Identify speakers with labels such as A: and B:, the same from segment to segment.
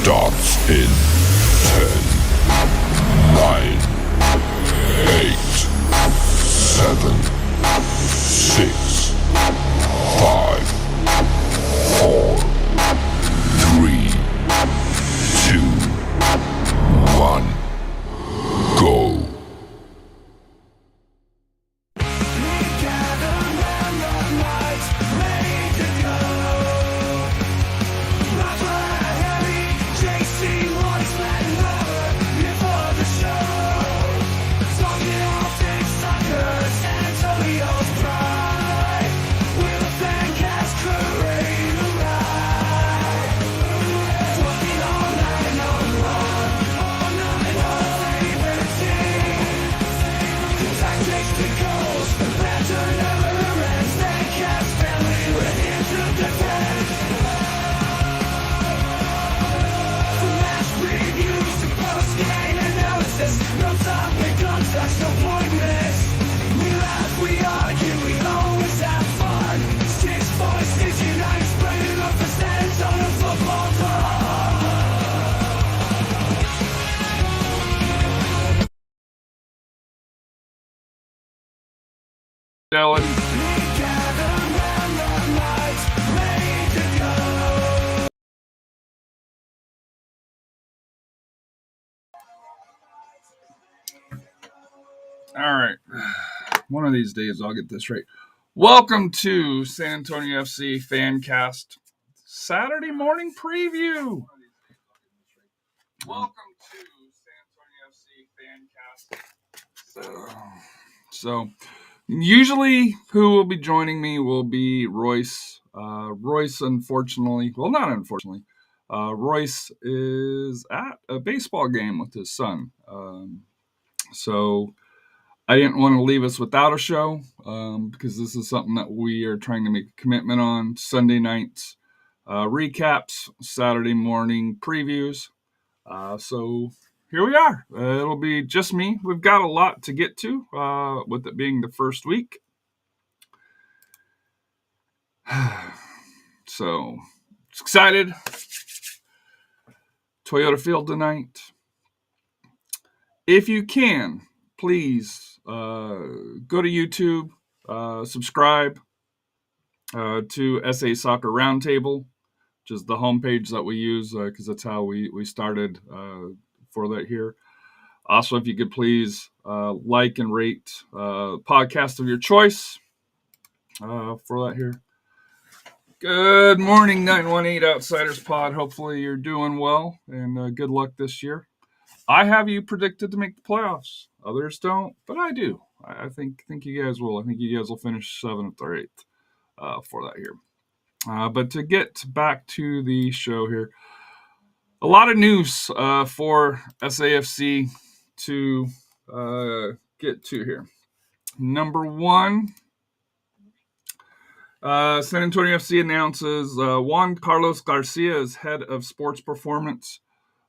A: starts in 10, 9, 8, 7, 6, 5, 4, 3, 2, 1, go.
B: Dylan. All right. One of these days I'll get this right. Welcome to SanAntonio FC Fancast Saturday morning preview. Welcome to SanAntonio FC Fancast. So usually who will be joining me will be Royce. Royce, unfortunately, well, not unfortunately, Royce is at a baseball game with his son. So I didn't want to leave us without a show because this is something that we are trying to make a commitment on. Sunday nights, recaps, Saturday morning previews. So here we are. It'll be just me. We've got a lot to get to with it being the first week. So excited. Toyota Field tonight. If you can, please go to YouTube, subscribe to SA Soccer Roundtable, which is the homepage that we use because that's how we started for that here. Also, if you could please like and rate podcast of your choice for that here. Good morning, 918 Outsiders Pod. Hopefully you're doing well and good luck this year. I have you predicted to make the playoffs. Others don't, but I do. I think you guys will. I think you guys will finish 7th or 8th for that here. But to get back to the show here, a lot of news for SAFC to get to here. Number one, SanAntonio FC announces Juan Carlos Garcia is head of sports performance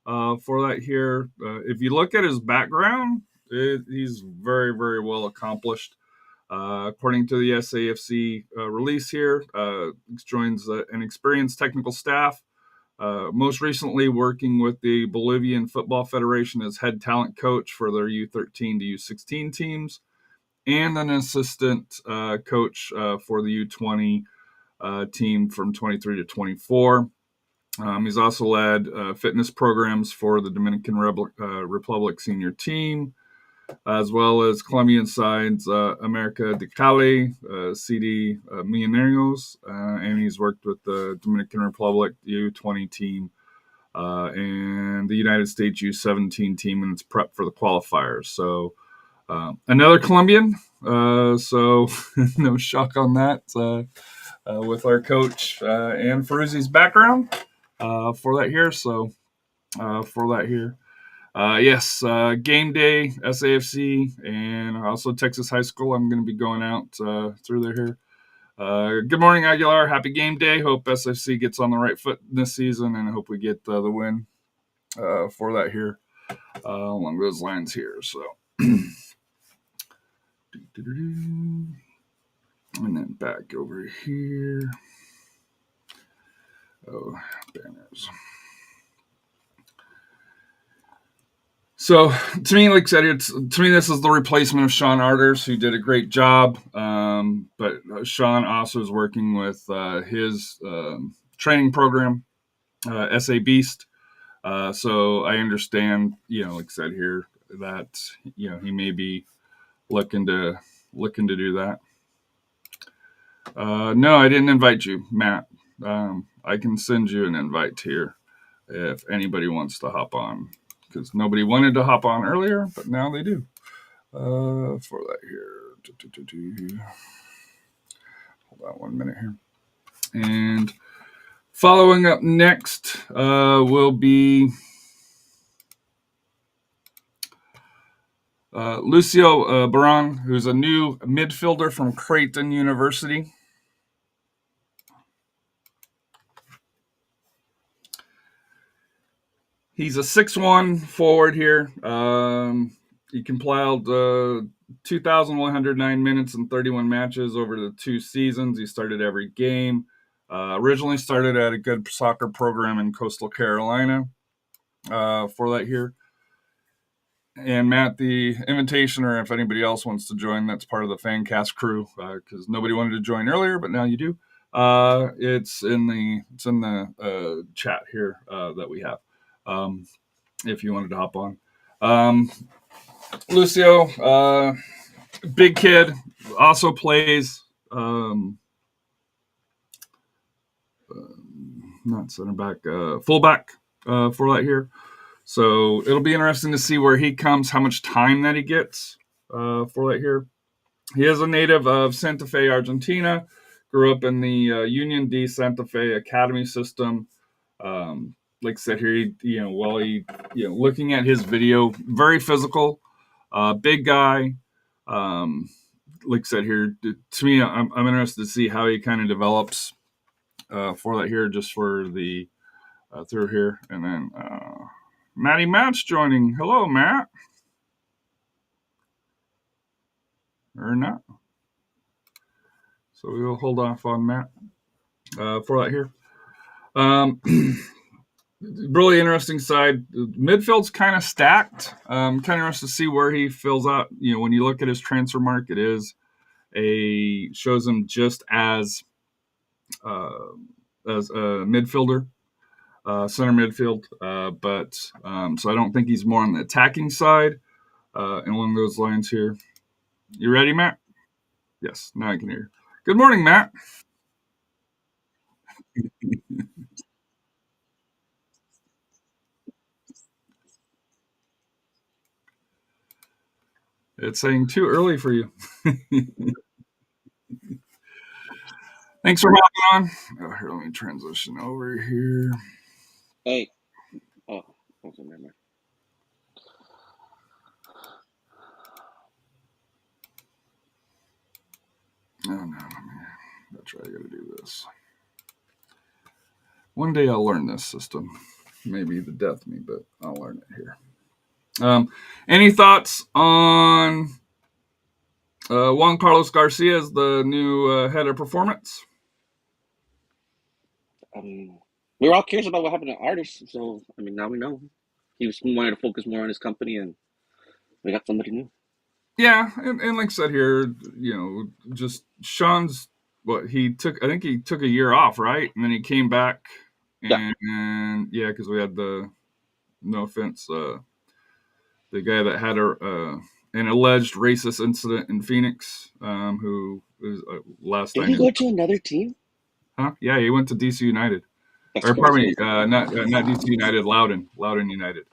B: for that here. If you look at his background, he's very, very well accomplished. According to the SAFC release here, joins an experienced technical staff, most recently working with the Bolivian Football Federation as head talent coach for their U13 to U16 teams, and an assistant coach for the U20 team from 23 to 24. He's also led fitness programs for the Dominican Republic senior team, as well as Colombian sides America de Cali, CD Millonarios, and he's worked with the Dominican Republic U20 team and the United States U17 team in its prep for the qualifiers. So another Colombian, so no shock on that with our coach and Ferruzzi's background for that here. So for that here. Yes, game day, SAFC, and also Texas High School. I'm going to be going out through there here. Good morning, Aguilar. Happy game day. Hope SFC gets on the right foot this season, and I hope we get the win for that here along those lines here. So, and then back over here. Oh, banners. So to me, like I said, this is the replacement of Sean Arders, who did a great job. But Sean also is working with his training program, SA Beast. So I understand, like I said here, that he may be looking to do that. No, I didn't invite you, Matt. I can send you an invite here if anybody wants to hop on, because nobody wanted to hop on earlier, but now they do. For that here, hold on 1 minute here. And following up next will be Lucio Berron, who's a new midfielder from Creighton University. He's a 6'1" forward here. He compiled 2,109 minutes in 31 matches over the 2 seasons. He started every game. Originally started at a good soccer program in Coastal Carolina for that here. And Matt, the invitation, or if anybody else wants to join, that's part of the Fancast crew, because nobody wanted to join earlier, but now you do. It's in the chat here that we have. If you wanted to hop on. Lucio, big kid, also plays not center back, fullback for that here. So it'll be interesting to see where he comes, how much time that he gets for that here. He is a native of Santa Fe, Argentina. Grew up in the Union de Santa Fe Academy system. Like I said here, looking at his video, very physical, big guy. Like I said here, to me, I'm interested to see how he kind of develops for that here, just for the through here. And then Matt's joining. Hello, Matt. Or not. So we will hold off on Matt for that here. Really interesting side. Midfield's kind of stacked. Kind of interested to see where he fills out. When you look at his transfer market, shows him just as a midfielder, center midfield. But so I don't think he's more on the attacking side. And along those lines here. You ready, Matt? Yes, now I can hear you. Good morning, Matt. It's saying too early for you. Thanks for hopping on. Oh, here, let me transition over here.
C: Hey. Oh, okay, never mind.
B: Oh, no. That's right. I got to do this. One day I'll learn this system. Maybe the death of me, but I'll learn it here. Any thoughts on Juan Carlos Garcia as the new head of performance?
C: We were all curious about what happened to Artis, so now we know. He wanted to focus more on his company, and we got somebody new.
B: Yeah, and like I said here, just Sean's I think he took a year off, right? And then he came back, and because we had no offense, the guy that had an alleged racist incident in Phoenix, who was last
C: Did
B: time.
C: Did he go to another team?
B: Huh? Yeah, he went to DC United.
C: That's
B: or pardon me, not DC United, Loudoun United.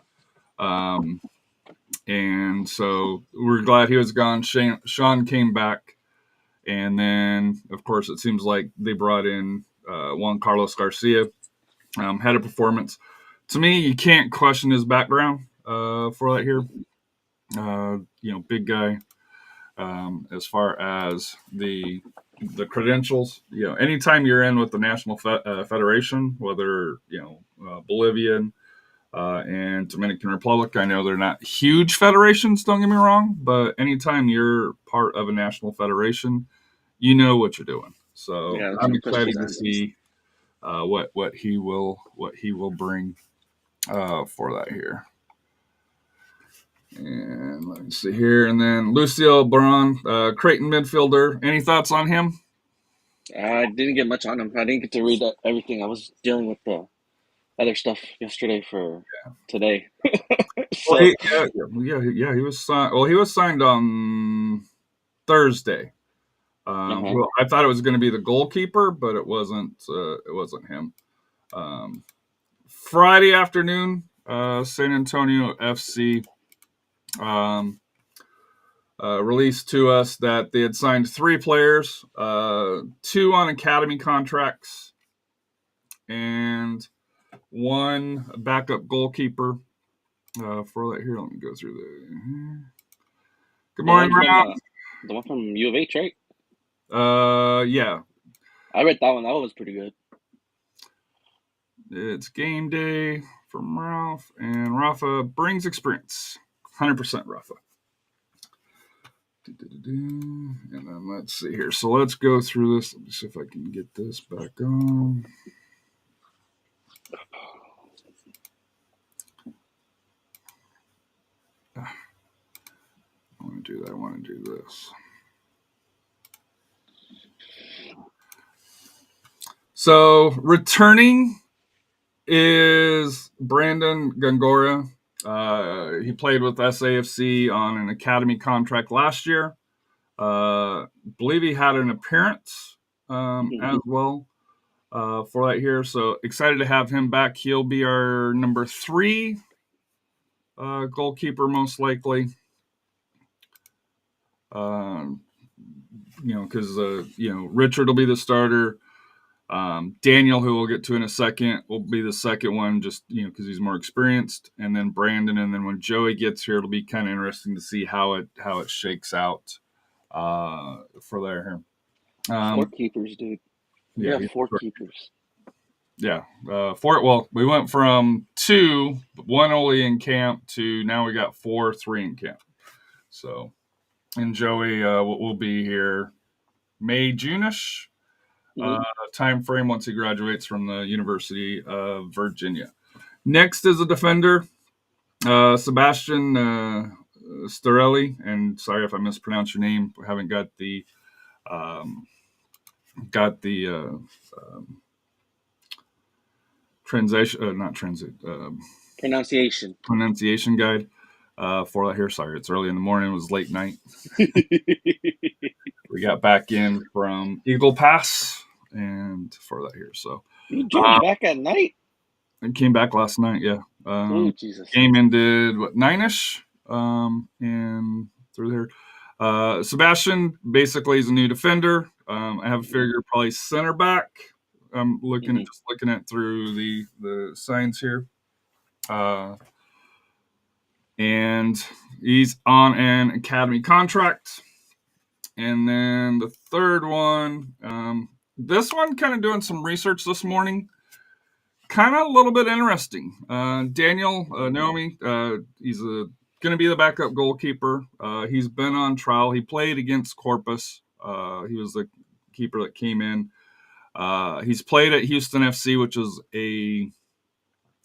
B: And so we're glad he was gone. Sean came back, and then of course it seems like they brought in Juan Carlos Garcia, head of performance. To me, you can't question his background for that here. Big guy. As far as the credentials, anytime you're in with the national federation, whether Bolivian and Dominican Republic, I know they're not huge federations, don't get me wrong, but anytime you're part of a national federation, you know what you're doing. So I'm excited to see what he will bring for that here. And let me see here. And then Lucio Berron, Creighton midfielder. Any thoughts on him?
C: I didn't get much on him. I didn't get to read everything. I was dealing with the other stuff yesterday for today.
B: Well,
C: So
B: he was signed. Well, he was signed on Thursday. Well, I thought it was going to be the goalkeeper, but it wasn't. It wasn't him. Friday afternoon, SanAntonio FC released to us that they had signed 3 players, 2 on academy contracts, and 1 backup goalkeeper. For that here, let me go through the. Good morning, Rob.
C: The one from U of H, right?
B: Yeah.
C: I read that one. That one was pretty good.
B: It's game day from Ralph, and Rafa brings experience. 100% Rafa. And then let's see here. So let's go through this. Let me see if I can get this back on. I want to do that. I want to do this. So returning is Brandon Gongora. He played with SAFC on an academy contract last year. Believe he had an appearance as well for that here. So excited to have him back. He'll be our number 3 goalkeeper most likely. Because Richard will be the starter. Daniel, who we'll get to in a second, will be the second one, just because he's more experienced, and then Brandon, and then when Joey gets here, it'll be kind of interesting to see how it shakes out for there.
C: 4 keepers, dude. Yeah, 4 keepers.
B: Yeah, 4. Well, we went from 2, 1 only in camp, to now we got 4, 3 in camp. So, and Joey will be here May, June-ish. Time frame once he graduates from the University of Virginia. Next is a defender, Sebastian Seiterle, and sorry if I mispronounced your name. I haven't got the pronunciation guide for that here. Sorry, it's early in the morning. It was late night. We got back in from Eagle Pass. And for that here, so
C: you joined back at night.
B: I came back last night. Yeah.
C: Oh Jesus!
B: Game ended 9ish, and through there. Sebastian basically is a new defender. I have a figure probably center back. I'm looking at through the signs here, and he's on an academy contract. And then the third one. This one, kind of doing some research this morning, kind of a little bit interesting. Daniel Naomi, he's going to be the backup goalkeeper. He's been on trial. He played against Corpus. He was the keeper that came in. He's played at Houston FC, which is a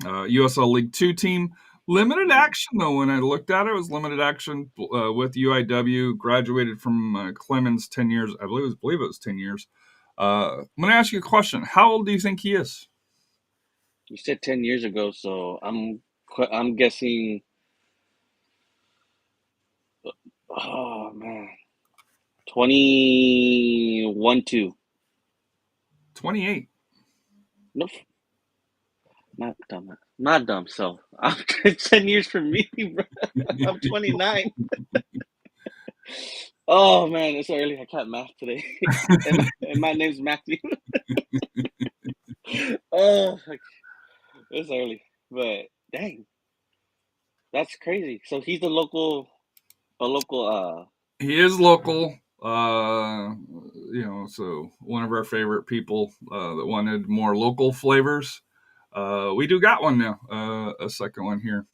B: USL League 2 team. Limited action, though, when I looked at it. It was limited action with UIW. Graduated from Clemens 10 years. I believe it was 10 years. I'm going to ask you a question. How old do you think he is?
C: You said 10 years ago, so I'm guessing. Oh man, 21, 2.
B: 28.
C: Nope. Not dumb. So I'm 10 years from me, bro. I'm 29. Oh man, it's early. I can't math today, and my name's Matthew. Oh, it's early, but dang, that's crazy. So he's a local.
B: He is local. So one of our favorite people that wanted more local flavors. We do got one now. A second one here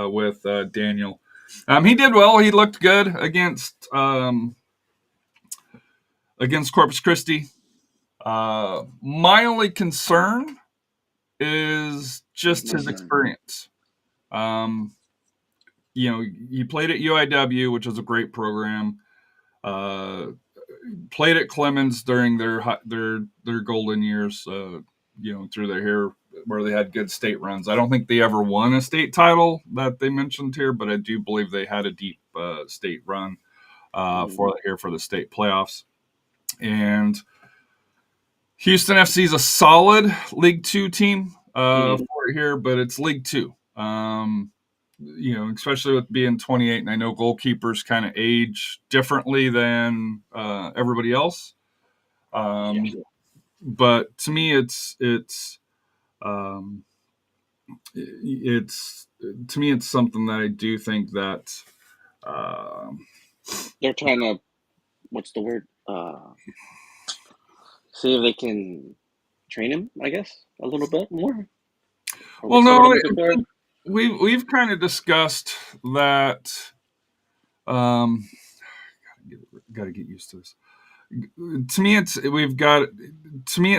B: with Daniel. He did well. He looked good against Corpus Christi. My only concern is just his experience. he played at UIW, which is a great program. Played at Clemens during their golden years. Through their hair where they had good state runs. I don't think they ever won a state title that they mentioned here, but I do believe they had a deep state run for the state playoffs. And Houston FC is a solid League Two team for here, but it's League Two. Especially with being 28, and I know goalkeepers kind of age differently than everybody else. But to me, it's something that I do think that
C: they're trying to, what's the word? See if they can train him, I guess, a little bit more.
B: Well, no, we've kind of discussed that. Got to get used to this. To me, it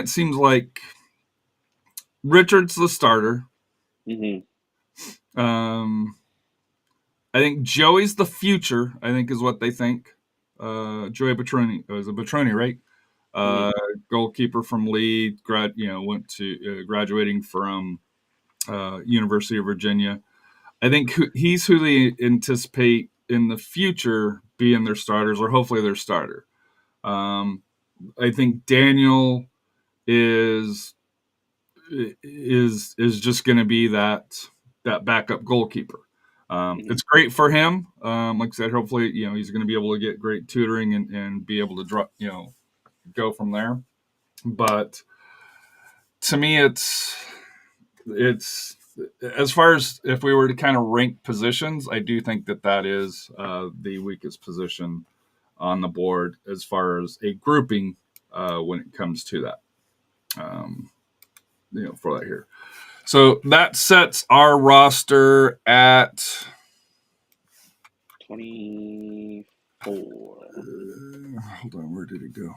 B: seems like Richard's the starter. I think Joey's the future, I think is what they think. Joey Bertroni, it was a Bertroni, right? Goalkeeper from Lee, went to graduating from University of Virginia. I think he's who they anticipate in the future being their starters, or hopefully their starter. I think Daniel is just going to be that backup goalkeeper. It's great for him. Like I said, hopefully, he's going to be able to get great tutoring and be able to go from there. But to me, it's as far as if we were to kind of rank positions, I do think that is the weakest position on the board as far as a grouping when it comes to that. For that here. So that sets our roster at
C: 24.
B: Hold on, where did it go?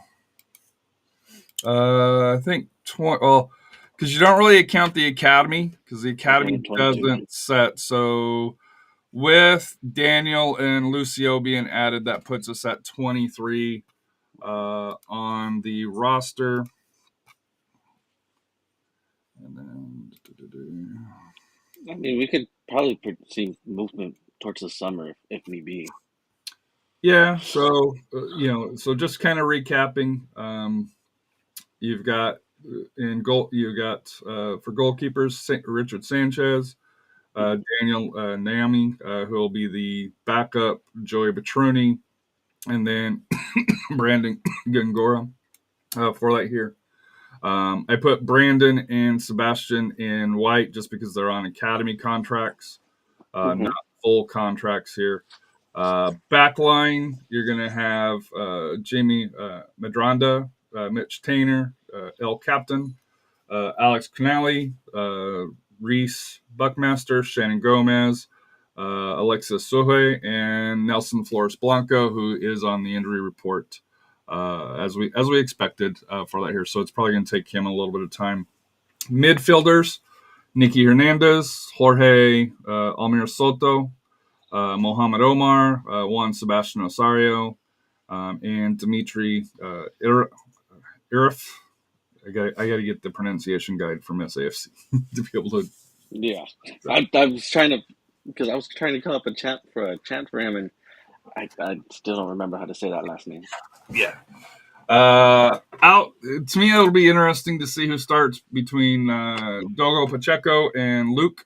B: I think 20. Well, because you don't really account the academy, because the academy doesn't set. So with Daniel and Lucio being added, that puts us at 23 on the roster. And then,
C: I mean, we could probably see movement towards the summer if need be.
B: Yeah. So so just kind of recapping, you've got in goal. You got for goalkeepers Richard Sanchez, Daniel Namani, who will be the backup, Joey Bertroni, and then Brandon Gongora for that here. I put Brandon and Sebastian in white just because they're on academy contracts, not full contracts here. Backline, you're going to have Jamie Medranda, Mitch Tainer, El Captain, Alex Canali, Reese Buckmaster, Shannon Gomez, Alexis Sohe, and Nelson Flores Blanco, who is on the injury report. As we expected for that here. So it's probably going to take him a little bit of time. Midfielders, Nicky Hernandez, Jorge Almir Soto, Mohamed Omar, Juan Sebastian Osario, and Dimitri Irif. I got to get the pronunciation guide from SAFC to be able to.
C: Yeah, I was trying to, because I was trying to come up a chant for him, and I still don't remember how to say that last name.
B: Yeah. To me, it'll be interesting to see who starts between Dogo Pacheco and Luke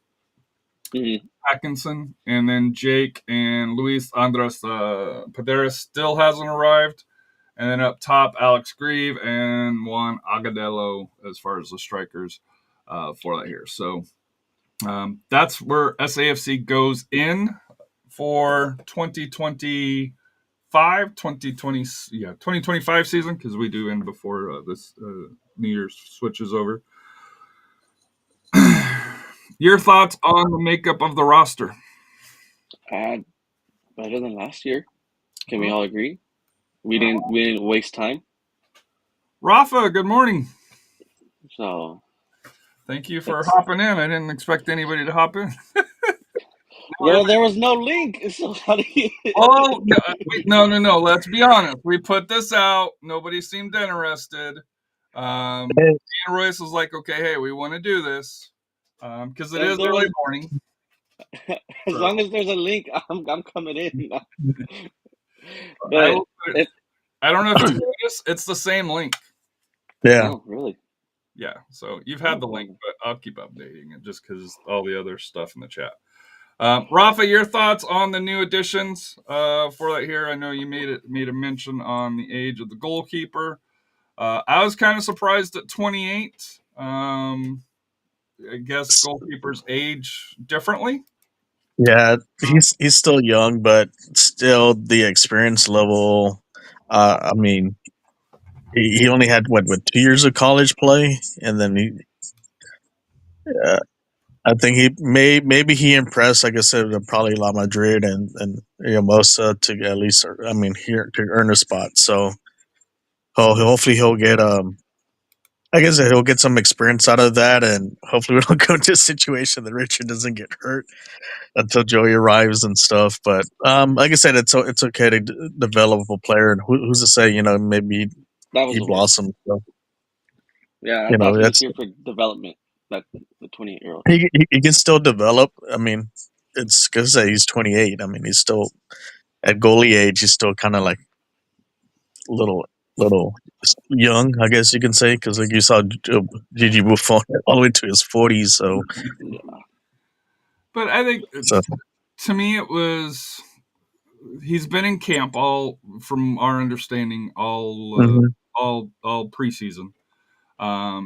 B: Atkinson, and then Jake and Luis Andres Paderas still hasn't arrived, and then up top Alex Grieve and Juan Agudelo as far as the strikers for that here. So that's where SAFC goes in for 2025 season, because we do end before this New Year's switches over. Your thoughts on the makeup of the roster?
C: Better than last year. Can we all agree? We didn't waste time.
B: Rafa, good morning.
C: So
B: thank you for hopping in. I didn't expect anybody to hop in.
C: Well, there was no link, so how do you?
B: Oh no! Let's be honest. We put this out. Nobody seemed interested. Dan Royce was like, "Okay, hey, we want to do this because it
C: If
B: is
C: there
B: early
C: was,
B: morning."
C: as
B: So
C: long as there's a link, I'm coming in.
B: I,
C: But if
B: I don't know if you noticed, it's the same link.
D: Yeah.
C: oh really?
B: Yeah, so you've
C: Oh,
B: had the link,
C: well,
B: but I'll keep updating it just because all the other stuff in the chat. Rafa, your thoughts on the new additions for that here? I know you made a mention on the age of the goalkeeper. I was kind of surprised at 28. I guess goalkeepers age differently.
D: Yeah, he's still young, but still the experience level. I mean, he only had what 2 years of college play, and then I think maybe he impressed, like I said, probably La Madrid and Mosa to at least, I mean, here to earn a spot. So hopefully he'll get I guess he'll get some experience out of that, and hopefully we don't go into a situation that Richard doesn't get hurt until Joey arrives and stuff. But like I said, it's okay to develop a player, and who's to say maybe
C: that was
D: he
C: the word.
D: blossoms. So,
C: Yeah, I thought he was
D: that's
C: here for development. That the 28-year-old.
D: he can still develop. I mean, it's because he's 28. I mean, he's still at goalie age. He's still kind of like little young, I guess you can say, because like you saw Gigi Buffon all the way to his 40s. So,
C: Yeah.
B: But I think
D: so
B: to me it was he's been in camp all from our understanding
D: mhm.
B: all preseason.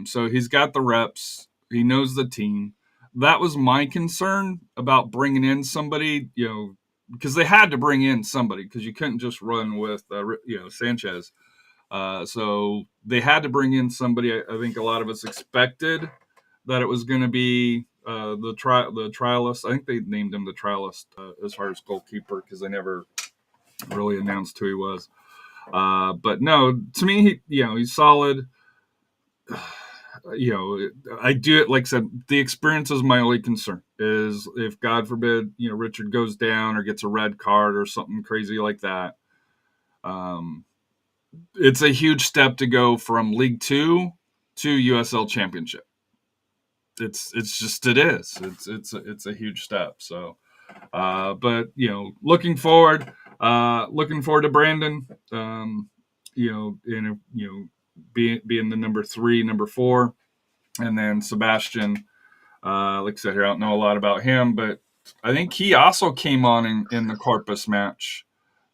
B: So he's got the reps. He knows the team. That was my concern about bringing in somebody, because they had to bring in somebody because you couldn't just run with, Sanchez. So they had to bring in somebody. I think a lot of us expected that it was going to be the trialist. I think they named him the trialist as far as goalkeeper because they never really announced who he was. But no, to me, he's solid. I do it like I said. The experience is my only concern. Is if God forbid, Richard goes down or gets a red card or something crazy like that. It's a huge step to go from League Two to USL Championship. It's just it is. It's a huge step. So, but looking forward to Brandon. Being the number 3, number 4, and then Sebastian. Like I said here, I don't know a lot about him, but I think he also came on in the Corpus match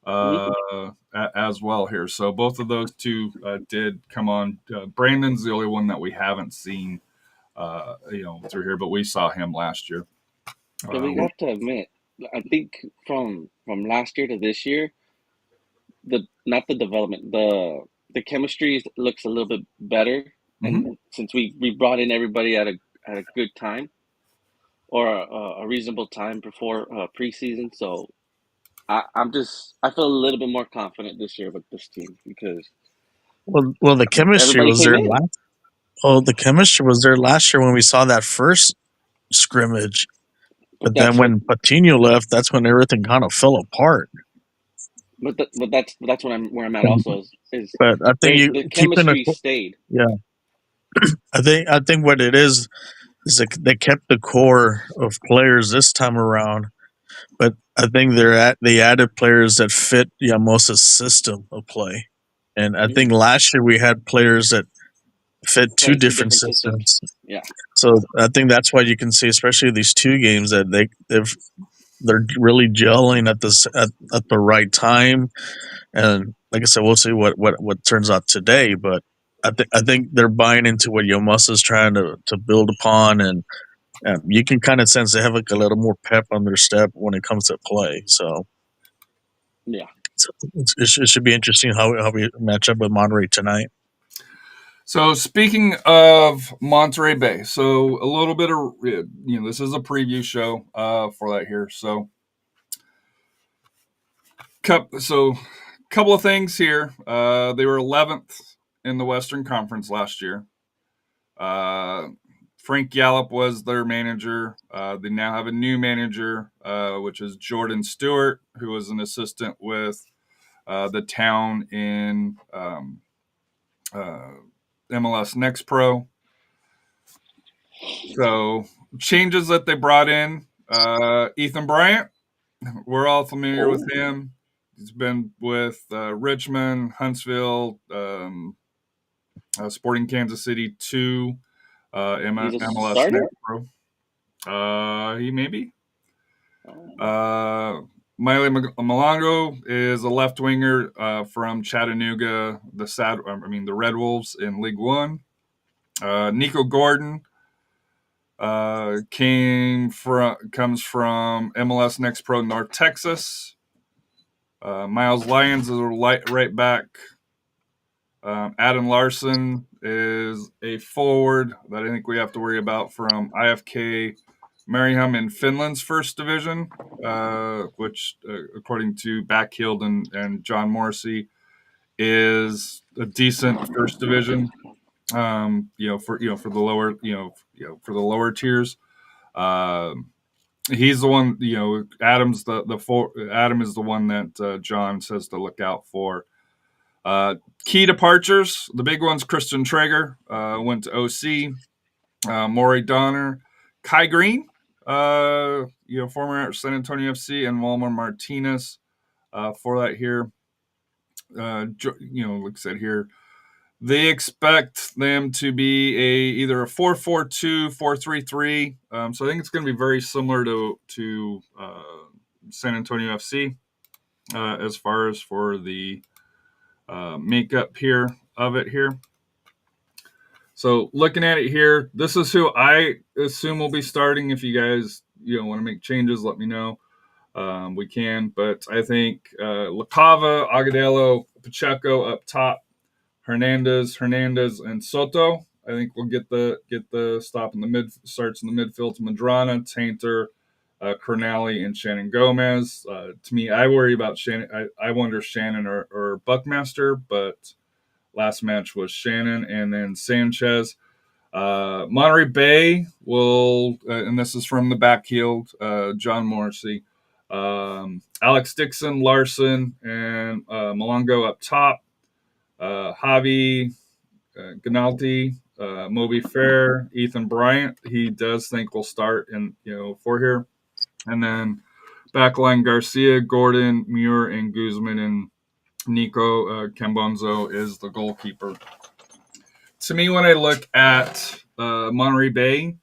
B: as well here. So both of those two did come on. Brandon's the only one that we haven't seen, through here, but we saw him last year.
C: But we have to admit, I think from last year to this year, not the development, the chemistry looks a little bit better, and since we brought in everybody at a good time or a reasonable time before preseason, so I feel a little bit more confident this year with this team because
D: well, the chemistry
C: everybody
D: was
C: came
D: there
C: in.
D: last. Oh, the chemistry was there last year when we saw that first scrimmage.
C: But
D: But then when Patino left, that's when everything kind of fell apart.
C: that's where I'm at also is
D: But I think
C: there's
D: you
C: the
D: keeping a
C: chemistry stayed.
D: yeah. I think what it is that they kept the core of players this time around, but I think they added players that fit Yamosa's system of play, and I think last year we had players that fit two
C: Playing two
D: different
C: different systems.
D: systems.
C: Yeah.
D: So I think that's why you can see, especially these 2 games, that they're really gelling at the right time. And like I said, we'll see what turns out today. But I think they're buying into what Yomasa's trying to build upon, and you can kind of sense they have like a little more pep on their step when it comes to play. So
C: Yeah.
D: it should be interesting how we match up with Monterey tonight.
B: So speaking of Monterey Bay, so a little bit of this is a preview show for that here. So couple of things here. They were 11th in the Western Conference last year. Frank Yallop was their manager. They now have a new manager, which is Jordan Stewart, who was an assistant with the town in MLS Next Pro. So changes that they brought in. Ethan Bryant, we're all familiar with him. He's been with Richmond, Huntsville, Sporting Kansas City 2, MLS
C: starter?
B: Next Pro. He may be. Miley Malongo is a left winger from Chattanooga, the Red Wolves in League One. Nico Gordon comes from MLS Next Pro North Texas. Miles Lyons is a right back. Adam Larson is a forward that I think we have to worry about from IFK Mariehamn in Finland's first division, which, according to Backhield and John Morrissey, is a decent first division. For the lower tiers. He's the one. Adam is the one that John says to look out for. Key departures, the big ones: Christian Traeger went to OC. Maury Donner, Kai Green, former SanAntonio FC, and Walmar Martinez for that here. Like I said here, they expect them to be either a 4-4-2, 4-3-3. So I think it's going to be very similar to SanAntonio FC as far as for the makeup here of it here. So looking at it here, this is who I assume will be starting. If you guys want to make changes, let me know. We can, but I think LaCava, Agudelo, Pacheco up top, Hernandez, and Soto. I think we'll get the stop in the starts in the midfield to Madrana, Tainter, Cornali, and Shannon Gomez. To me, I worry about Shannon. I wonder Shannon or Buckmaster, but last match was Shannon, and then Sanchez. Monterey Bay will, and this is from the Backhield, John Morrissey. Alex Dixon, Larson, and Malongo up top. Javi Ganalti, Moby Fair, Ethan Bryant. He does think will start for here. And then backline Garcia, Gordon, Muir, and Guzman, and Nico Cambonzo is the goalkeeper. To me, when I look at Monterey Bay,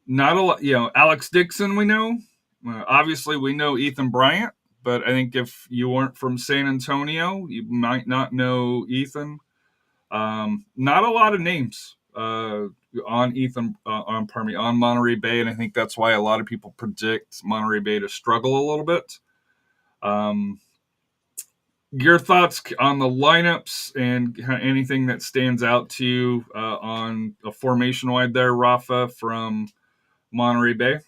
B: not a lot. Alex Dixon, we know. Obviously, we know Ethan Bryant, but I think if you weren't from San Antonio, you might not know Ethan. Not a lot of names on Monterey Bay, and I think that's why a lot of people predict Monterey Bay to struggle a little bit. Your thoughts on the lineups and anything that stands out to you on a formation wide there, Rafa, from Monterey Bay?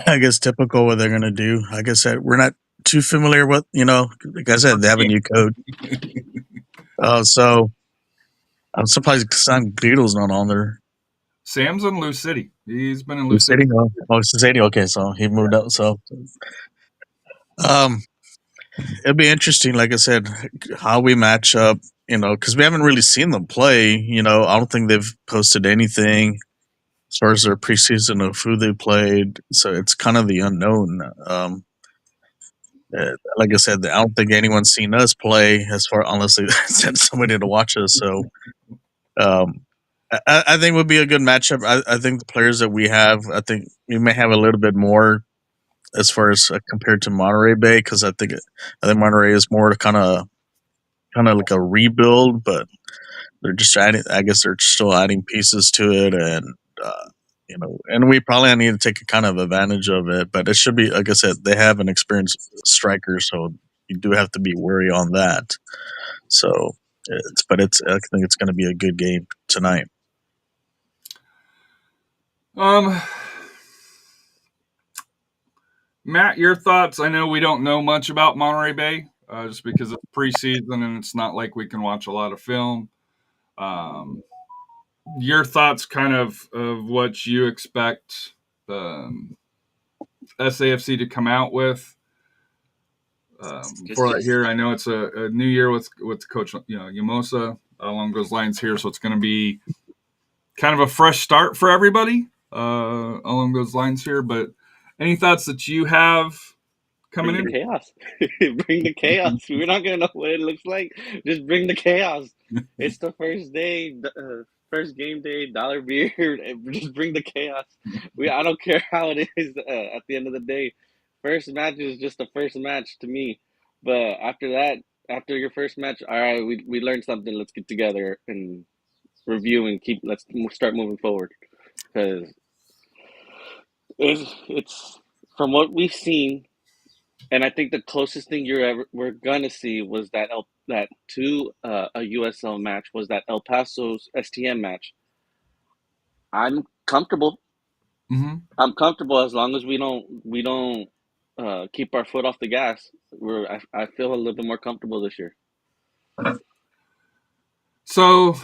D: I guess typical what they're going to do. Like I said, we're not too familiar with, like I said, they have a new code. So I'm surprised Sam Beatle's not on there.
B: Sam's in Lou City. He's been in Lou City.
D: Oh, it's City. Okay, so he moved up. So, it'll be interesting. Like I said, how we match up. Because we haven't really seen them play. I don't think they've posted anything as far as their preseason of who they played. So it's kind of the unknown. Like I said, I don't think anyone's seen us play unless they sent somebody to watch us. So, I think it would be a good matchup. I think the players that we have, I think we may have a little bit more as far as compared to Monterey Bay, because I think Monterey is more kind of like a rebuild, but they're just adding. I guess they're still adding pieces to it, and and we probably need to take a kind of advantage of it. But it should be, like I said, they have an experienced striker, so you do have to be wary on that. So, I think it's going to be a good game tonight.
B: Matt, your thoughts? I know we don't know much about Monterey Bay just because it's preseason and it's not like we can watch a lot of film. your thoughts kind of what you expect SAFC to come out with for that here. I know it's a new year with Coach Yamosa along those lines here, so it's going to be kind of a fresh start for everybody along those lines here. But any thoughts that you have coming in?
C: Chaos. Bring the chaos. We're not gonna know what it looks like. Just bring the chaos. It's the first day, first game day, dollar beer. Just bring the chaos. I don't care how it is. At the end of the day, first match is just the first match to me. But after that, after your first match, all right, we learned something. Let's get together and review and let's start moving forward, because it's from what we've seen. And I think the closest thing we're gonna see was that to a USL match was that El Paso's STM match. I'm comfortable.
B: Mm-hmm.
C: I'm comfortable as long as we don't keep our foot off the gas. I feel a little bit more comfortable this year.
B: So,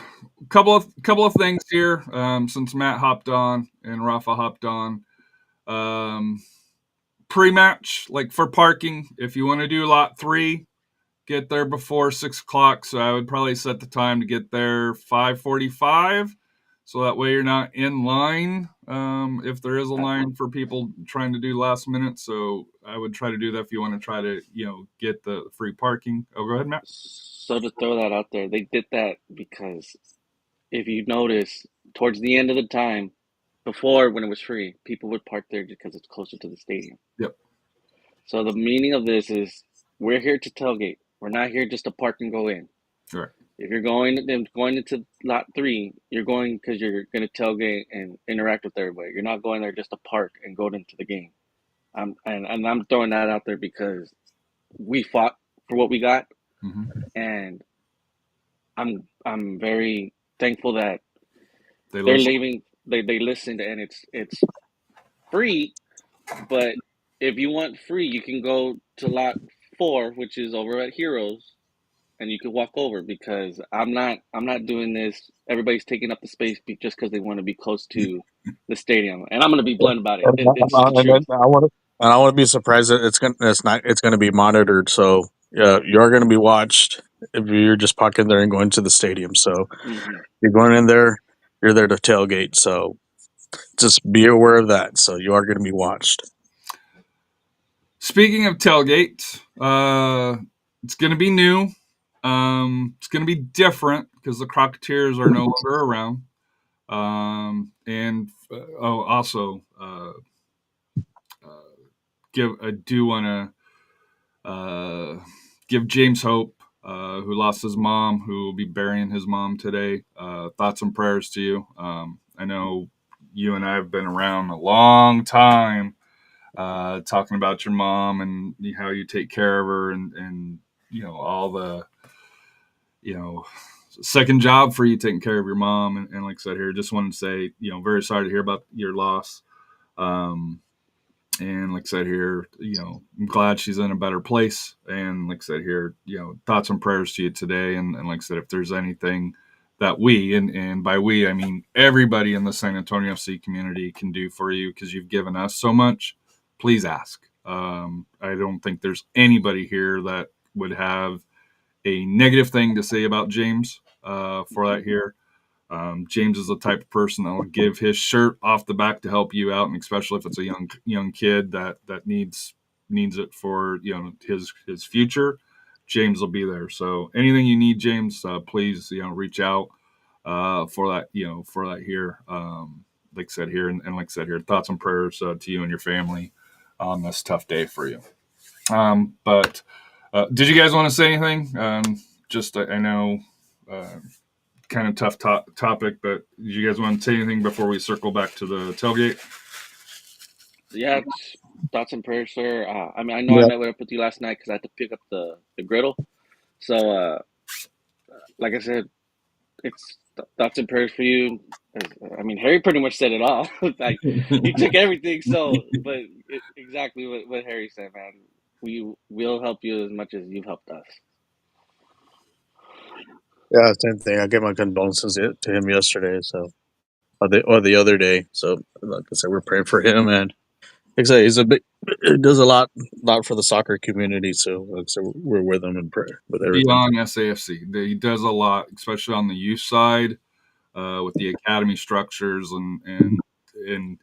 B: couple of things here. Since Matt hopped on and Rafa hopped on, pre-match, like for parking, if you want to do lot 3, get there before 6:00. So I would probably set the time to get there 5:45, so that way you're not in line. If there is a line for people trying to do last minute, so I would try to do that if you want to try to get the free parking. Oh, go ahead, Matt.
C: So to throw that out there, they did that because if you notice, towards the end of the time, before when it was free, people would park there because it's closer to the stadium.
B: Yep.
C: So the meaning of this is we're here to tailgate. We're not here just to park and go in.
B: Right.
C: If you're going into lot 3, you're going because you're going to tailgate and interact with everybody. You're not going there just to park and go into the game. And I'm throwing that out there because we fought for what we got, and I'm very thankful that they're leaving. They listened, and it's free. But if you want free, you can go to lot 4, which is over at Heroes, and you can walk over, because I'm not doing this. Everybody's taking up the space just because they want to be close to the stadium, and I'm going to be blunt about it. It's the truth.
D: I want to be surprised that it's going to be monitored. So you're going to be watched if you're just parking there and going to the stadium. So you're going in there, you're there to tailgate. So just be aware of that. So you are going to be watched.
B: Speaking of tailgate, it's going to be new. It's going to be different because the Crocketeers are no longer around. Also, I do want to give James Hope, who lost his mom, who will be burying his mom today. Thoughts and prayers to you. I know you and I have been around a long time, talking about your mom and how you take care of her, and all the second job for you taking care of your mom. And like I said here, just wanted to say, very sorry to hear about your loss. And like I said here, I'm glad she's in a better place. And like I said here, thoughts and prayers to you today. And like I said, if there's anything that we, and by we, I mean everybody in the SanAntonio FC community can do for you, because you've given us so much, please ask. I don't think there's anybody here that would have a negative thing to say about James for that here. James is the type of person that will give his shirt off the back to help you out, and especially if it's a young kid that needs it for his future. James will be there. So anything you need, James, please reach out for that here. Like I said here, and like I said here, thoughts and prayers to you and your family on this tough day for you. But did you guys want to say anything? I know. Kind of tough topic, but did you guys want to say anything before we circle back to the tailgate?
C: Yeah, thoughts and prayers, sir. I mean, I know I met up with you last night because I had to pick up the griddle. So, like I said, it's thoughts and prayers for you. I mean, Harry pretty much said it all. Like, he took everything. So, but exactly what Harry said, man. We'll help you as much as you've helped us.
D: Yeah, same thing. I gave my condolences to him yesterday, so or the other day. So, like I said, we're praying for him, and like I said, he's a big. It does a lot for the soccer community. So, like I said, we're with him in prayer with everything.
B: Beyond SAFC, he does a lot, especially on the youth side, with the academy structures and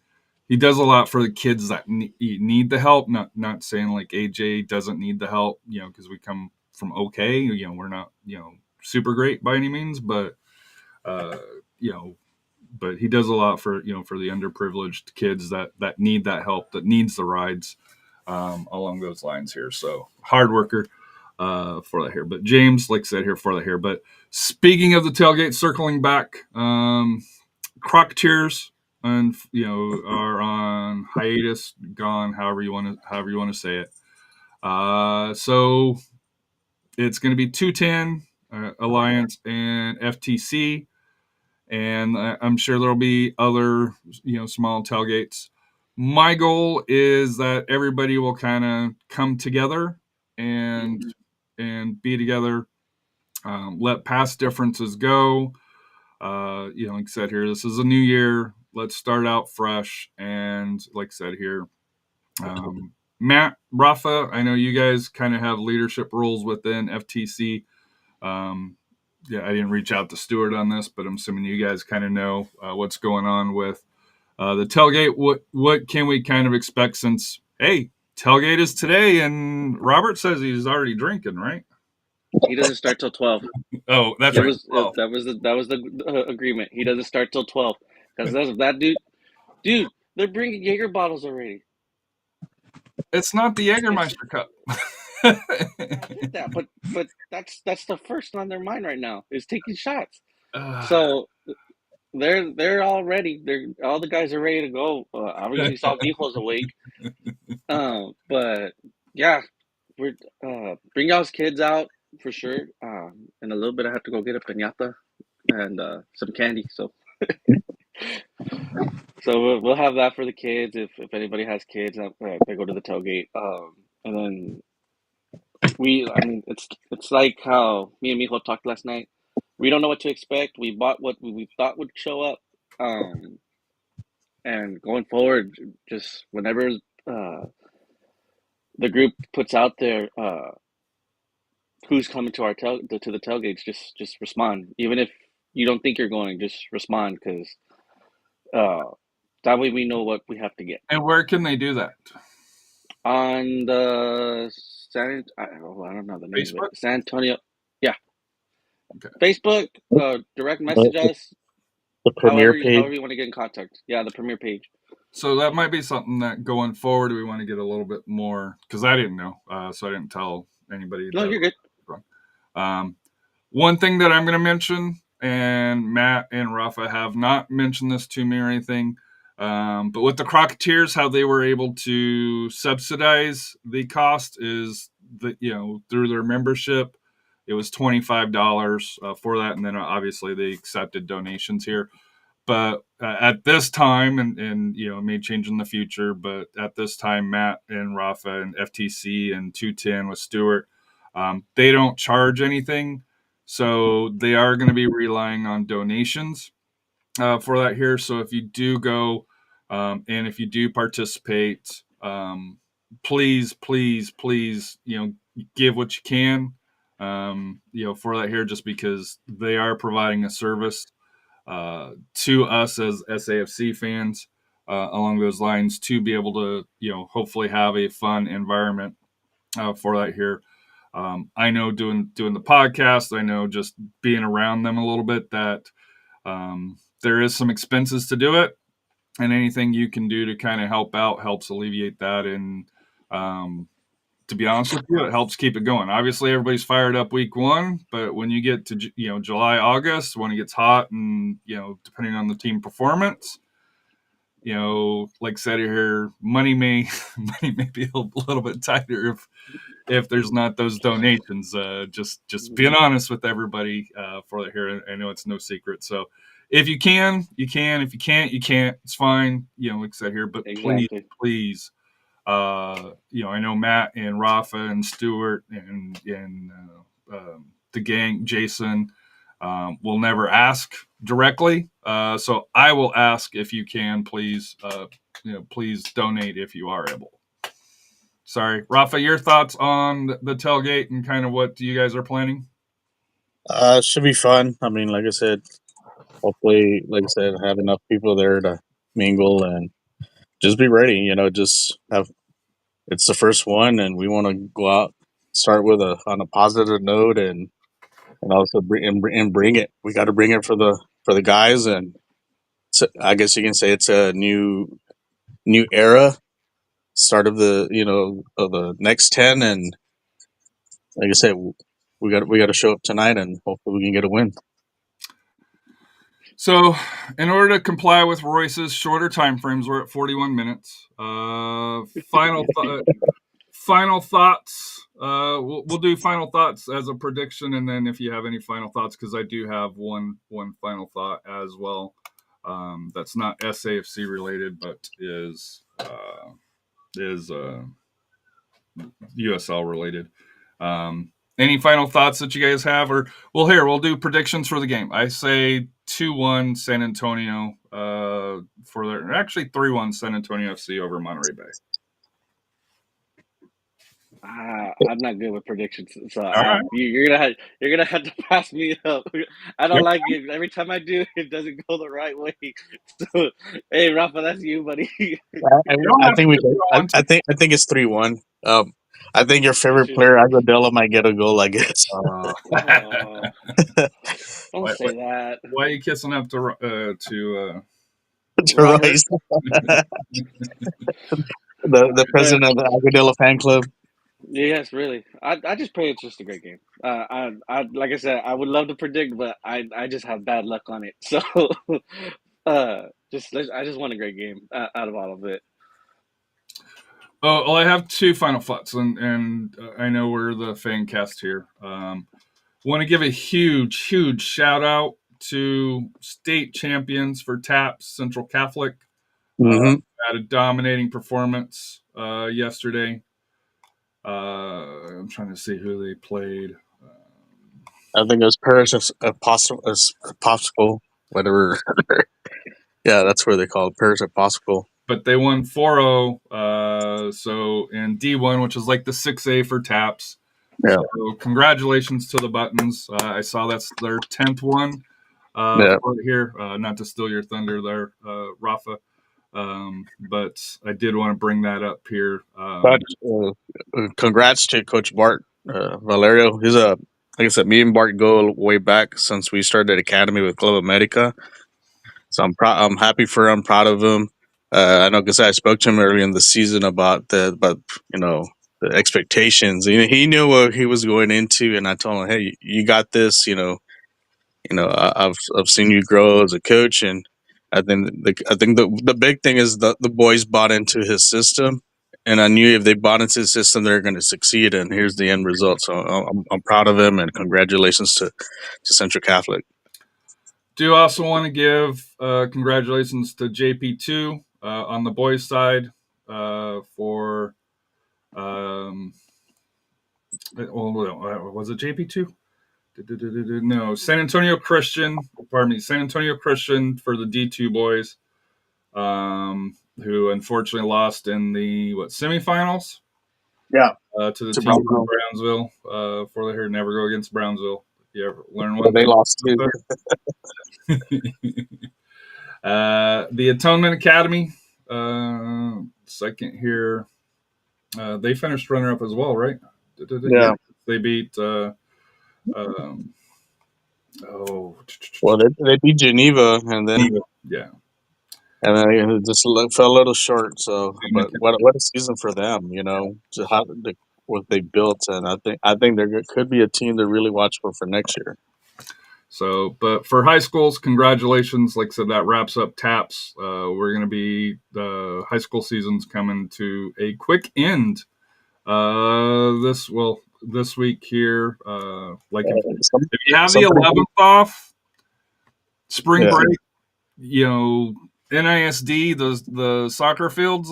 B: he does a lot for the kids that need the help. Not saying like AJ doesn't need the help, because we come from okay. We're not super great by any means, but uh, you know, but he does a lot for for the underprivileged kids that need that help, that needs the rides, along those lines here. So hard worker for that here. But James, like I said, here for that here. But speaking of the tailgate, circling back, Crocketeers and are on hiatus, gone, however you want to say it. So it's going to be 210 Alliance and FTC, and I'm sure there'll be other small tailgates. My goal is that everybody will kind of come together and be together. Let past differences go. Like I said here, this is a new year. Let's start out fresh. And like I said here, Matt, Rafa, I know you guys kind of have leadership roles within FTC. I didn't reach out to Stuart on this, but I'm assuming you guys kind of know what's going on with the tailgate. What can we kind of expect, since, hey, tailgate is today, and Robert says he's already drinking, right?
C: He doesn't start till 12.
B: Oh, that's right.
C: That was the agreement. He doesn't start till 12 because that dude. They're bringing Jaeger bottles already.
B: It's not the Jägermeister cup.
C: I get that, but that's the first on their mind right now is taking shots. So they're all ready. All the guys are ready to go. Obviously, saw Vijo's awake. But yeah, we're bring y'all's kids out for sure. In a little bit, I have to go get a piñata and some candy. So we'll have that for the kids. If anybody has kids, they go to the tailgate. And then it's like how me and Mijo talked last night. We don't know what to expect. We bought what we thought would show up. And going forward, just whenever the group puts out there who's coming to to the tailgates, just respond. Even if you don't think you're going, just respond, because that way we know what we have to get.
B: And where can they do that?
C: On the I don't know the name of it. SanAntonio. Yeah. Okay. Facebook, direct message us.
D: The premiere page.
C: However you want to get in contact. Yeah, the premiere page.
B: So that might be something that going forward we want to get a little bit more, because I didn't know, so I didn't tell anybody.
C: No, you're good.
B: One thing that I'm going to mention, and Matt and Rafa have not mentioned this to me or anything, but with the Crocketeers, how they were able to subsidize the cost is that through their membership, it was $25 for that, and then obviously they accepted donations here. But at this time, and it may change in the future, but at this time, Matt and Rafa and FTC and 210 with Stuart, they don't charge anything. So they are going to be relying on donations for that here. So if you do go and if you do participate, please, give what you can, for that here, just because they are providing a service to us as SAFC fans along those lines, to be able to, hopefully have a fun environment for that here. I know doing the podcast, I know just being around them a little bit, that there is some expenses to do it, and anything you can do to kind of help out helps alleviate that. And to be honest with you, it helps keep it going. Obviously, everybody's fired up week one, but when you get to July, August, when it gets hot, and depending on the team performance, like I said here, money may be a little bit tighter if there's not those donations. Just being honest with everybody for that here. I know it's no secret. So if you can, you can. If you can't, you can't. It's fine. Like I said here, but exactly. Please. I know Matt and Rafa and Stuart and the gang, Jason, We'll never ask directly, so I will ask if you can, please. Please donate if you are able. Sorry, Rafa, your thoughts on the tailgate and kind of what you guys are planning?
D: Should be fun. I mean, like I said, hopefully, like I said, have enough people there to mingle and just be ready. Just have it's the first one, and we want to go out, start with on a positive note, and also bring it. We got to bring it for the guys, and I guess you can say it's a new era, start of the next 10, and like I said, we got to show up tonight, and hopefully we can get a win.
B: So, in order to comply with Royce's shorter time frames, we're at 41 minutes. Final thoughts. We'll do final thoughts as a prediction, and then if you have any final thoughts, because I do have one final thought as well. That's not SAFC related, but is USL related. Any final thoughts that you guys have? We'll do predictions for the game. I say 2-1 San Antonio actually 3-1 San Antonio FC over Monterey Bay.
C: I'm not good with predictions, so
B: right.
C: you're gonna have to pass me up. I don't like it. Every time I do, it doesn't go the right way. So, hey, Rafa, that's you, buddy.
D: I think it's 3-1. I think your favorite player, Aguadilla, might get a goal, I guess.
C: Don't say that.
B: Why are you kissing up to
D: Royce, the president of the Aguadilla fan club?
C: Yes, really. I just pray it's just a great game. I like I said, I would love to predict, but I just have bad luck on it. So, I just want a great game out of all of it.
B: Oh, well, I have two final thoughts, and I know we're the Fancast here. Want to give a huge shout out to state champions for TAPS, Central Catholic.
D: Mm-hmm.
B: Had a dominating performance yesterday. I'm trying to see who they played.
D: I think it was Paris Popsicle, whatever. Yeah, that's where they call it, Paris Popsicle.
B: But they won 4-0. So in D1, which is like the 6A for TAPS.
D: Yeah.
B: So congratulations to the Buttons. I saw that's their 10th one here. Not to steal your thunder there, Rafa. But I did want to bring that up here.
D: Congrats to Coach Bart Valerio. He's like I said, me and Bart go way back since we started academy with Club America. So I'm happy for him. I'm proud of him. I know because I spoke to him early in the season about the expectations. He knew what he was going into, and I told him, "Hey, you got this." I've seen you grow as a coach, and I think the big thing is the boys bought into his system, and I knew if they bought into his system, they're going to succeed. And here's the end result. So I'm proud of him, and congratulations to Central Catholic.
B: Do also want to give congratulations to JP2 on the boys' side for was it JP2? No, San Antonio Christian for the D2 boys, who unfortunately lost in the semifinals.
D: Yeah,
B: to the team from Brownsville. For the here, never go against Brownsville. If you ever learn one,
D: they lost too.
B: The Atonement Academy, second here. They finished runner-up as well, right?
D: Yeah.
B: They beat. They
D: beat Geneva, and then and then it just fell a little short. So, but what a season for them, to what they built, and I think there could be a team to really watch for next year.
B: So, but for high schools, congratulations. Like I said, that wraps up TAPS. We're going to be the high school season's coming to a quick end. This week here, if you have the 11th off, spring break, NISD, the soccer fields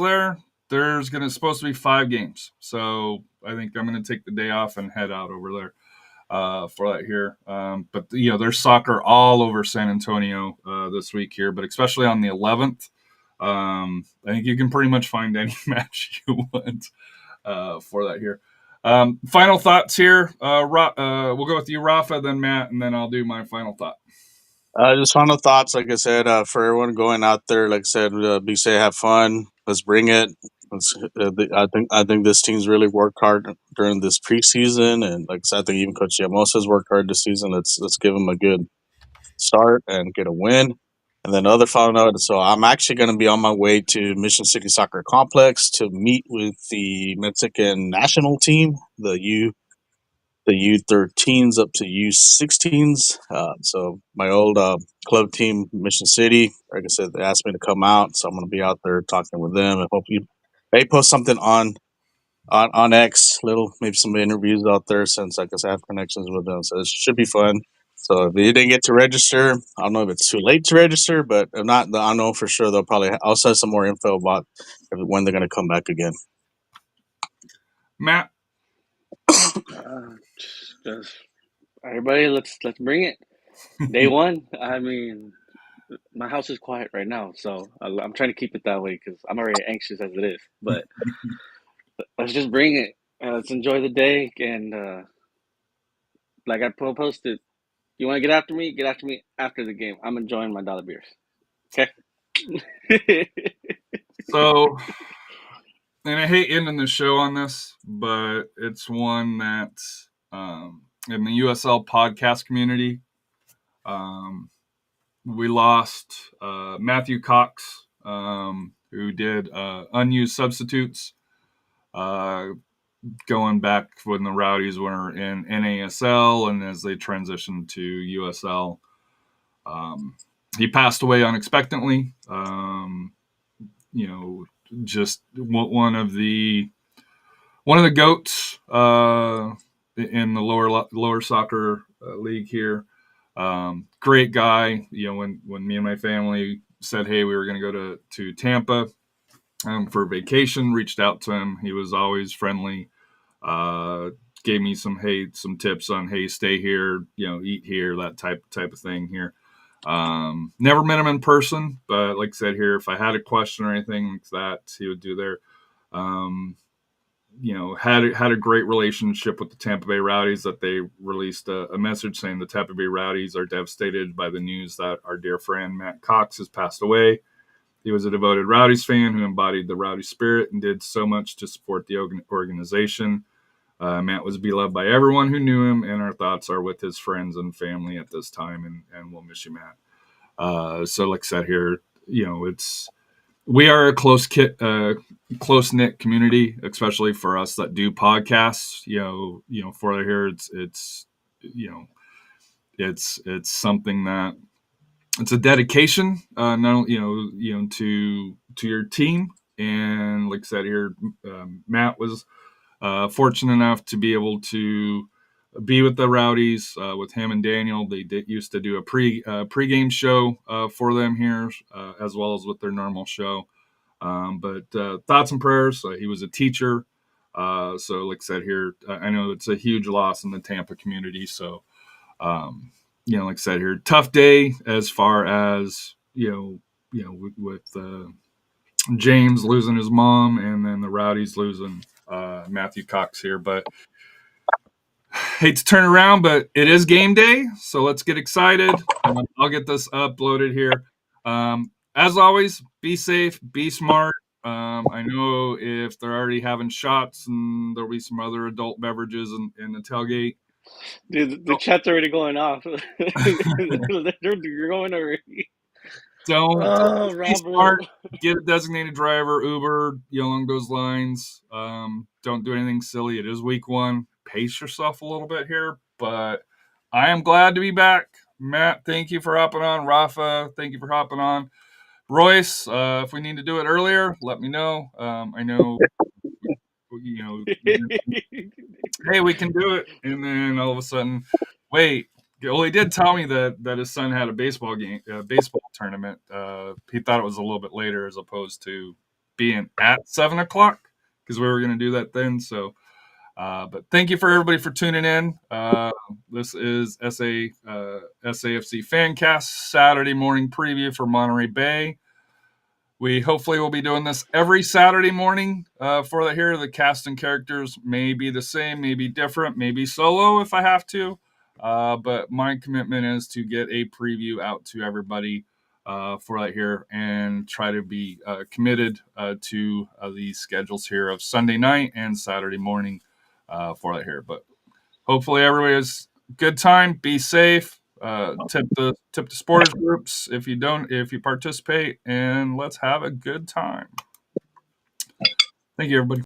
B: there's supposed to be 5 games. So I think I'm going to take the day off and head out over there. for that here. But there's soccer all over San Antonio this week here, but especially on the 11th. I think you can pretty much find any match you want for that here. Final thoughts here. We'll go with you, Rafa, then Matt, and then I'll do my final thought.
D: Just final thoughts, like I said, for everyone going out there, like I said, be safe, have fun. Let's bring it. I think this team's really worked hard during this preseason, and like I said, I think even Coach Llamos has worked hard this season. Let's give him a good start and get a win. And then other final note, so I'm actually going to be on my way to Mission City Soccer Complex to meet with the Mexican national team, the U13s up to U16s. So my old club team, Mission City, like I said, they asked me to come out, so I'm going to be out there talking with them, and hope you may post something on X, maybe some interviews out there, since like I said, I have connections with them, so it should be fun. So if you didn't get to register, I don't know if it's too late to register, but if not, I know for sure I'll send some more info about when they're going to come back again.
B: Matt?
C: Just everybody, let's bring it. Day one. I mean, my house is quiet right now, so I'm trying to keep it that way because I'm already anxious as it is. But let's just bring it. Let's enjoy the day, and like I posted, you want to get after me? Get after me after the game. I'm enjoying my dollar beers. Okay.
B: So, and I hate ending the show on this, but it's one that in the USL podcast community, we lost Matthew Cox, who did unused substitutes, going back when the Rowdies were in NASL and as they transitioned to USL. He passed away unexpectedly. Just one of the goats in the lower soccer league here. Great guy. When me and my family said, hey, we were going to go to Tampa for vacation, reached out to him. He was always friendly. Gave me some tips on, hey, stay here, eat here, that type of thing here. Never met him in person, but like I said here, if I had a question or anything like that, he would do there. Had a great relationship with the Tampa Bay Rowdies, that they released a message saying the Tampa Bay Rowdies are devastated by the news that our dear friend Matt Cox has passed away. He was a devoted Rowdies fan who embodied the Rowdy spirit and did so much to support the organization. Matt was beloved by everyone who knew him, and our thoughts are with his friends and family at this time, and we'll miss you, Matt. So like I said here, we are a close-knit community, especially for us that do podcasts. For here, it's something that it's a dedication, to your team. And like I said here, Matt was fortunate enough to be able to be with the Rowdies, with him and Daniel. They used to do a pregame show for them here, as well as with their normal show. But thoughts and prayers. He was a teacher. So like I said here, I know it's a huge loss in the Tampa community. So, like I said here, tough day as far as, with James losing his mom and then the Rowdies losing Matthew Cox here. But hate to turn around, but it is game day, so let's get excited. I'll get this uploaded here. As always, be safe, be smart. I know if they're already having shots, and there'll be some other adult beverages in the tailgate.
C: Dude, the chat's already going off. You're going already.
B: Don't be smart.
C: Robert.
B: Get a designated driver, Uber, along those lines. Don't do anything silly. It is week one. Pace yourself a little bit here, but I am glad to be back. Matt, thank you for hopping on. Rafa, thank you for hopping on. Royce, if we need to do it earlier, let me know. I know, hey, we can do it. And then all of a sudden, wait. Well, he did tell me that his son had a baseball tournament. He thought it was a little bit later as opposed to being at 7:00 because we were going to do that then. So But thank you for everybody for tuning in. This is SAFC Fancast Saturday morning preview for Monterey Bay. We hopefully will be doing this every Saturday morning for the here. The cast and characters may be the same, may be different, maybe solo if I have to. But my commitment is to get a preview out to everybody for that here and try to be committed to the schedules here of Sunday night and Saturday morning for that here. But hopefully everybody has a good time. Be safe. Tip the supporters groups if you participate, and let's have a good time. Thank you, everybody.